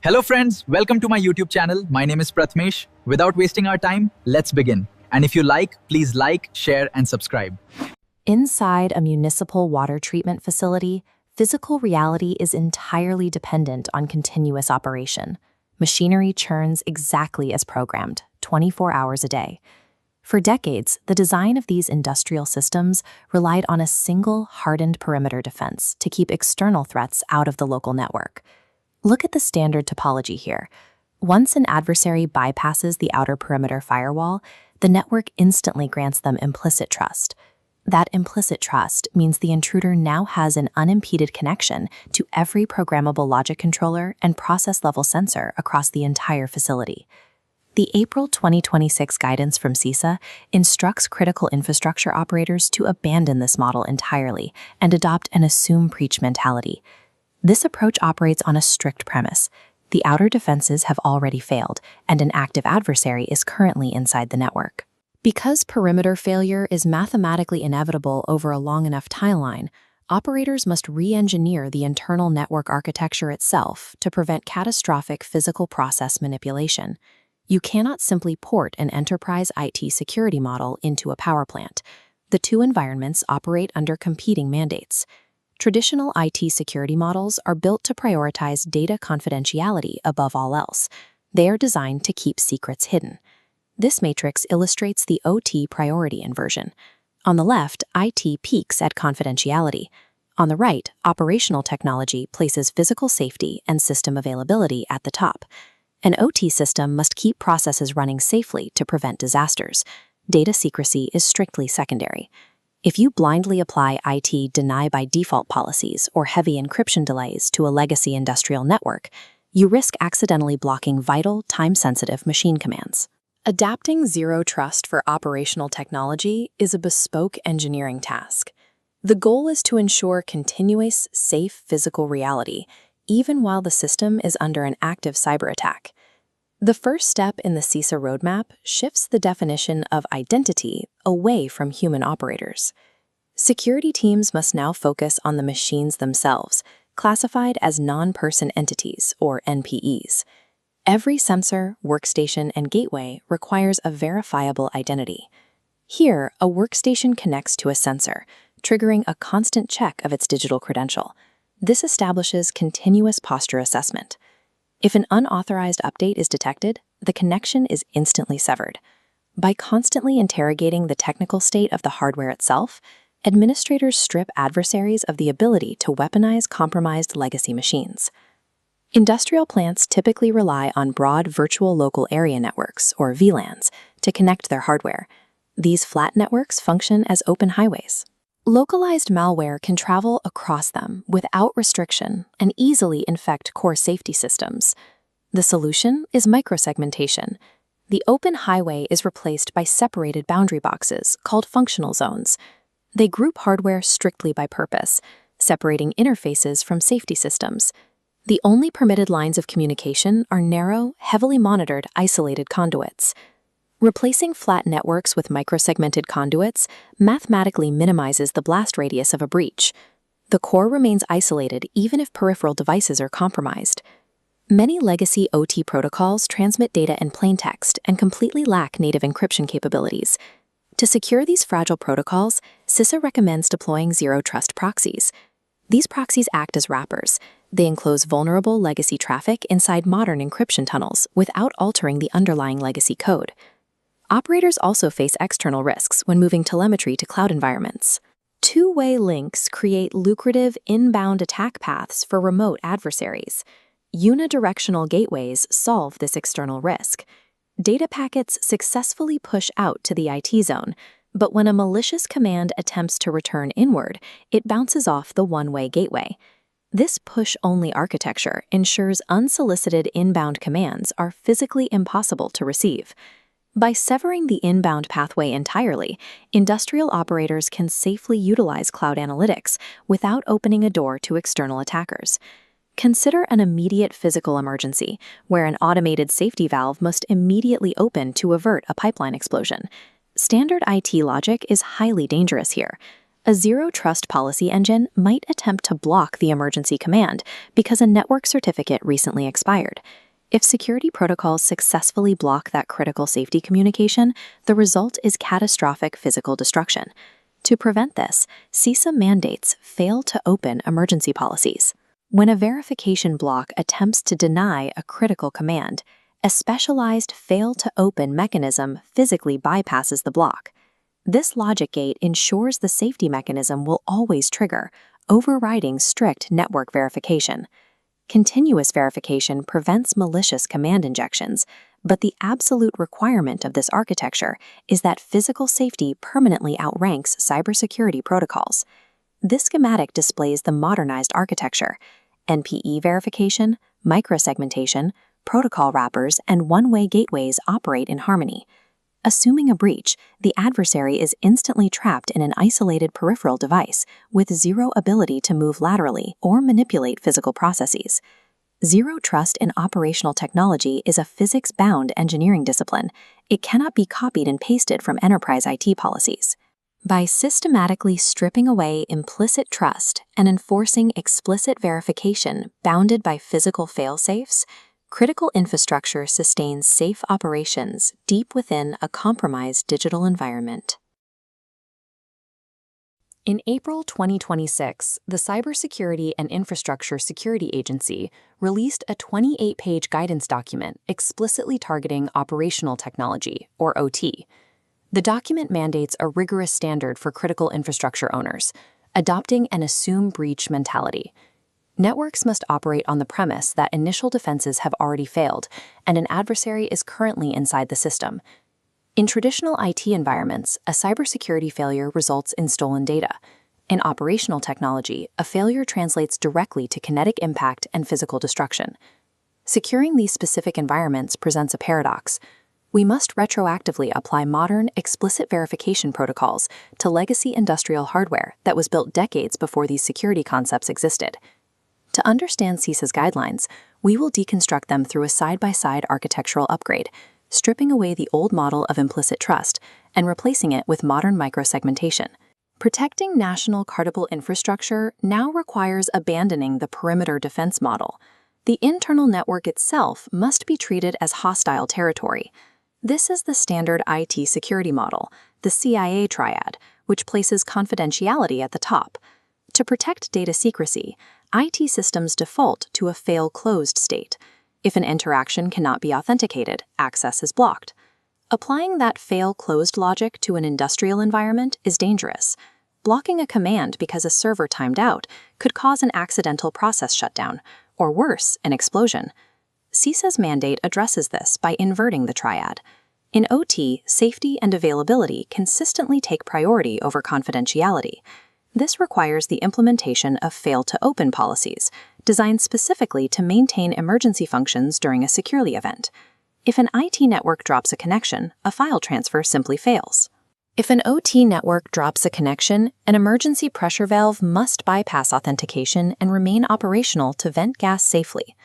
Hello friends, welcome to my YouTube channel. My name is Prathamesh. Without wasting our time, let's begin. And if you like, please like, share, and subscribe. Inside a municipal water treatment facility, physical reality is entirely dependent on continuous operation. Machinery churns exactly as programmed, 24 hours a day. For decades, the design of these industrial systems relied on a single hardened perimeter defense to keep external threats out of the local network. Look at the standard topology here. Once an adversary bypasses the outer perimeter firewall, the network instantly grants them implicit trust. That implicit trust means the intruder now has an unimpeded connection to every programmable logic controller and process-level sensor across the entire facility. The April 2026 guidance from CISA instructs critical infrastructure operators to abandon this model entirely and adopt an assume-breach mentality. This approach operates on a strict premise. The outer defenses have already failed, and an active adversary is currently inside the network. Because perimeter failure is mathematically inevitable over a long enough timeline, operators must re-engineer the internal network architecture itself to prevent catastrophic physical process manipulation. You cannot simply port an enterprise IT security model into a power plant. The two environments operate under competing mandates. Traditional IT security models are built to prioritize data confidentiality above all else. They are designed to keep secrets hidden. This matrix illustrates the OT priority inversion. On the left, IT peaks at confidentiality. On the right, operational technology places physical safety and system availability at the top. An OT system must keep processes running safely to prevent disasters. Data secrecy is strictly secondary. If you blindly apply IT deny-by-default policies or heavy encryption delays to a legacy industrial network, you risk accidentally blocking vital, time-sensitive machine commands. Adapting zero trust for operational technology is a bespoke engineering task. The goal is to ensure continuous, safe physical reality, even while the system is under an active cyber attack. The first step in the CISA roadmap shifts the definition of identity away from human operators. Security teams must now focus on the machines themselves, classified as non-person entities, or NPEs. Every sensor, workstation, and gateway requires a verifiable identity. Here, a workstation connects to a sensor, triggering a constant check of its digital credential. This establishes continuous posture assessment. If an unauthorized update is detected, the connection is instantly severed. By constantly interrogating the technical state of the hardware itself, administrators strip adversaries of the ability to weaponize compromised legacy machines. Industrial plants typically rely on broad virtual local area networks, or VLANs, to connect their hardware. These flat networks function as open highways. Localized malware can travel across them without restriction and easily infect core safety systems. The solution is micro-segmentation. The open highway is replaced by separated boundary boxes called functional zones. They group hardware strictly by purpose, separating interfaces from safety systems. The only permitted lines of communication are narrow, heavily monitored, isolated conduits. Replacing flat networks with microsegmented conduits mathematically minimizes the blast radius of a breach. The core remains isolated even if peripheral devices are compromised. Many legacy OT protocols transmit data in plain text and completely lack native encryption capabilities. To secure these fragile protocols, CISA recommends deploying zero-trust proxies. These proxies act as wrappers. They enclose vulnerable legacy traffic inside modern encryption tunnels without altering the underlying legacy code. Operators also face external risks when moving telemetry to cloud environments. Two-way links create lucrative inbound attack paths for remote adversaries. Unidirectional gateways solve this external risk. Data packets successfully push out to the IT zone, but when a malicious command attempts to return inward, it bounces off the one-way gateway. This push-only architecture ensures unsolicited inbound commands are physically impossible to receive. By severing the inbound pathway entirely, industrial operators can safely utilize cloud analytics without opening a door to external attackers. Consider an immediate physical emergency, where an automated safety valve must immediately open to avert a pipeline explosion. Standard IT logic is highly dangerous here. A zero trust policy engine might attempt to block the emergency command because a network certificate recently expired. If security protocols successfully block that critical safety communication, the result is catastrophic physical destruction. To prevent this, CISA mandates fail to open emergency policies. When a verification block attempts to deny a critical command, a specialized fail to open mechanism physically bypasses the block. This logic gate ensures the safety mechanism will always trigger, overriding strict network verification. Continuous verification prevents malicious command injections, but the absolute requirement of this architecture is that physical safety permanently outranks cybersecurity protocols. This schematic displays the modernized architecture. NPE verification, micro-segmentation, protocol wrappers, and one-way gateways operate in harmony. Assuming a breach, the adversary is instantly trapped in an isolated peripheral device with zero ability to move laterally or manipulate physical processes. Zero trust in operational technology is a physics-bound engineering discipline. It cannot be copied and pasted from enterprise IT policies. By systematically stripping away implicit trust and enforcing explicit verification bounded by physical fail-safes, critical infrastructure sustains safe operations deep within a compromised digital environment. In April 2026, the Cybersecurity and Infrastructure Security Agency released a 28-page guidance document explicitly targeting operational technology, or OT. The document mandates a rigorous standard for critical infrastructure owners, adopting an assume breach mentality. Networks must operate on the premise that initial defenses have already failed and an adversary is currently inside the system. In traditional IT environments, a cybersecurity failure results in stolen data. In operational technology, a failure translates directly to kinetic impact and physical destruction. Securing these specific environments presents a paradox. We must retroactively apply modern, explicit verification protocols to legacy industrial hardware that was built decades before these security concepts existed. To understand CISA's guidelines, we will deconstruct them through a side-by-side architectural upgrade, stripping away the old model of implicit trust and replacing it with modern micro-segmentation. Protecting national critical infrastructure now requires abandoning the perimeter defense model. The internal network itself must be treated as hostile territory. This is the standard IT security model, the CIA triad, which places confidentiality at the top. To protect data secrecy, IT systems default to a fail-closed state. If an interaction cannot be authenticated, access is blocked. Applying that fail-closed logic to an industrial environment is dangerous. Blocking a command because a server timed out could cause an accidental process shutdown, or worse, an explosion. CISA's mandate addresses this by inverting the triad. In OT, safety and availability consistently take priority over confidentiality. This requires the implementation of fail-to-open policies, designed specifically to maintain emergency functions during a security event. If an IT network drops a connection, a file transfer simply fails. If an OT network drops a connection, an emergency pressure valve must bypass authentication and remain operational to vent gas safely.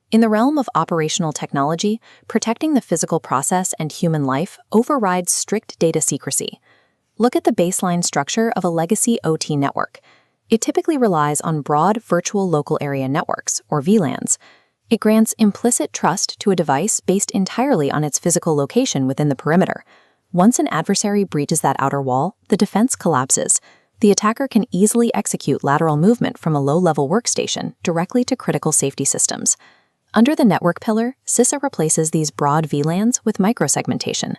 In the realm of operational technology, protecting the physical process and human life overrides strict data secrecy. Look at the baseline structure of a legacy OT network. It typically relies on broad virtual local area networks, or VLANs. It grants implicit trust to a device based entirely on its physical location within the perimeter. Once an adversary breaches that outer wall, the defense collapses. The attacker can easily execute lateral movement from a low-level workstation directly to critical safety systems. Under the network pillar, CISA replaces these broad VLANs with micro-segmentation.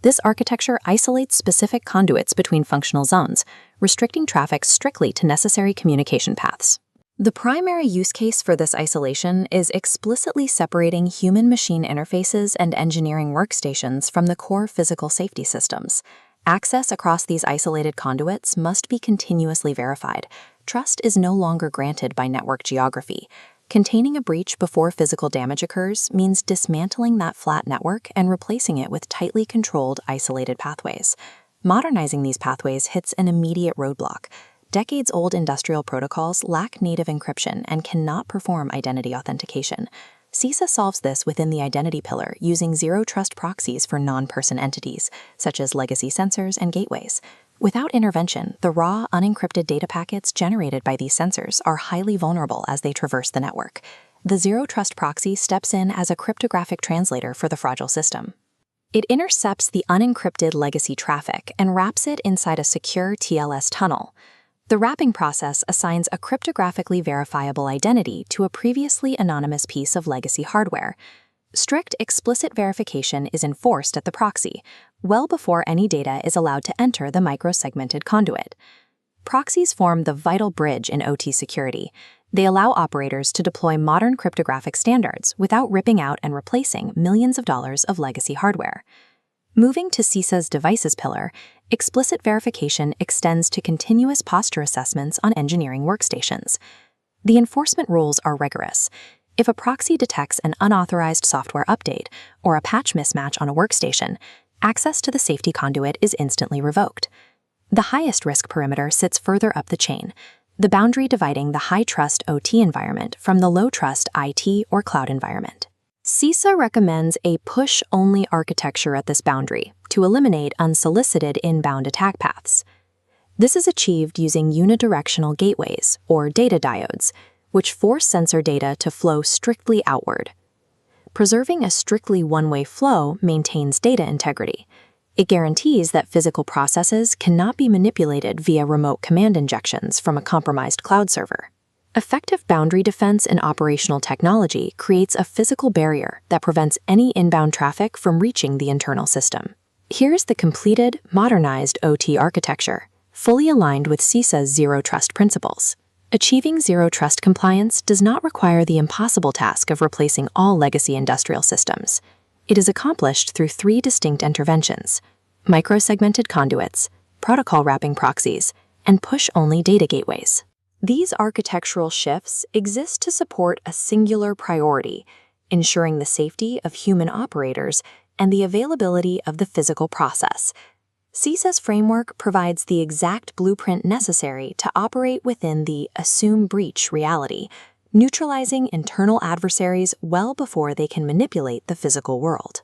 This architecture isolates specific conduits between functional zones, restricting traffic strictly to necessary communication paths. The primary use case for this isolation is explicitly separating human-machine interfaces and engineering workstations from the core physical safety systems. Access across these isolated conduits must be continuously verified. Trust is no longer granted by network geography. Containing a breach before physical damage occurs means dismantling that flat network and replacing it with tightly controlled, isolated pathways. Modernizing these pathways hits an immediate roadblock. Decades-old industrial protocols lack native encryption and cannot perform identity authentication. CISA solves this within the identity pillar using zero-trust proxies for non-person entities, such as legacy sensors and gateways. Without intervention, the raw, unencrypted data packets generated by these sensors are highly vulnerable as they traverse the network. The Zero Trust proxy steps in as a cryptographic translator for the fragile system. It intercepts the unencrypted legacy traffic and wraps it inside a secure TLS tunnel. The wrapping process assigns a cryptographically verifiable identity to a previously anonymous piece of legacy hardware. Strict explicit verification is enforced at the proxy, well before any data is allowed to enter the micro-segmented conduit. Proxies form the vital bridge in OT security. They allow operators to deploy modern cryptographic standards without ripping out and replacing millions of dollars of legacy hardware. Moving to CISA's devices pillar, explicit verification extends to continuous posture assessments on engineering workstations. The enforcement rules are rigorous. If a proxy detects an unauthorized software update or a patch mismatch on a workstation, access to the safety conduit is instantly revoked. The highest risk perimeter sits further up the chain, the boundary dividing the high-trust OT environment from the low-trust IT or cloud environment. CISA recommends a push-only architecture at this boundary to eliminate unsolicited inbound attack paths. This is achieved using unidirectional gateways, or data diodes, which force sensor data to flow strictly outward. Preserving a strictly one-way flow maintains data integrity. It guarantees that physical processes cannot be manipulated via remote command injections from a compromised cloud server. Effective boundary defense and operational technology creates a physical barrier that prevents any inbound traffic from reaching the internal system. Here's the completed, modernized OT architecture, fully aligned with CISA's Zero Trust principles. Achieving Zero Trust compliance does not require the impossible task of replacing all legacy industrial systems. It is accomplished through 3 distinct interventions: micro-segmented conduits, protocol wrapping proxies, and push-only data gateways. These architectural shifts exist to support a singular priority, ensuring the safety of human operators and the availability of the physical process. CISA's framework provides the exact blueprint necessary to operate within the assume breach reality, neutralizing internal adversaries well before they can manipulate the physical world.